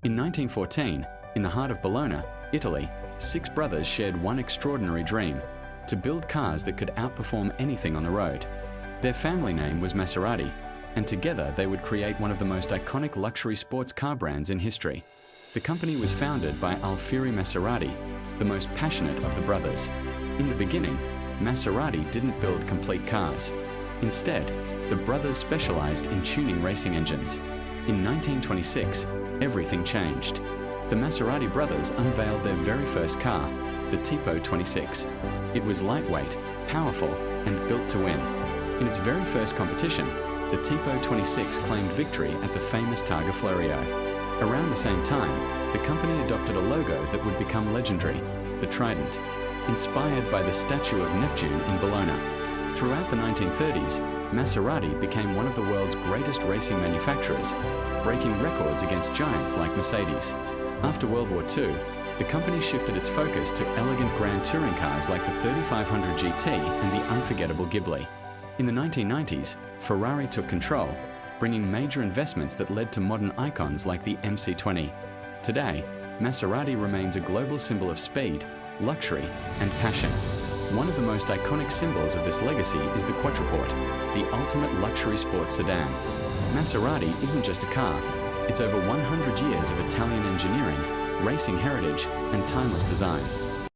In 1914, in the heart of Bologna, Italy, 6 brothers shared one extraordinary dream: to build cars that could outperform anything on the road. Their family name was Maserati, and together they would create one of the most iconic luxury sports car brands in history. The company was founded by Alfieri Maserati, the most passionate of the brothers. In the beginning, Maserati didn't build complete cars. Instead, the brothers specialized in tuning racing engines. In 1926, everything changed. The Maserati brothers unveiled their very first car, the Tipo 26. It was lightweight, powerful, and built to win. In its very first competition, the Tipo 26 claimed victory at the famous Targa Florio. Around the same time, the company adopted a logo that would become legendary, the Trident, inspired by the statue of Neptune in Bologna. Throughout the 1930s, Maserati became one of the world's greatest racing manufacturers, breaking records against giants like Mercedes. After World War II, the company shifted its focus to elegant grand touring cars like the 3500 GT and the unforgettable Ghibli. In the 1990s, Ferrari took control, bringing major investments that led to modern icons like the MC20. Today, Maserati remains a global symbol of speed, luxury, and passion. One of the most iconic symbols of this legacy is the Quattroporte, the ultimate luxury sports sedan. Maserati isn't just a car, it's over 100 years of Italian engineering, racing heritage, and timeless design.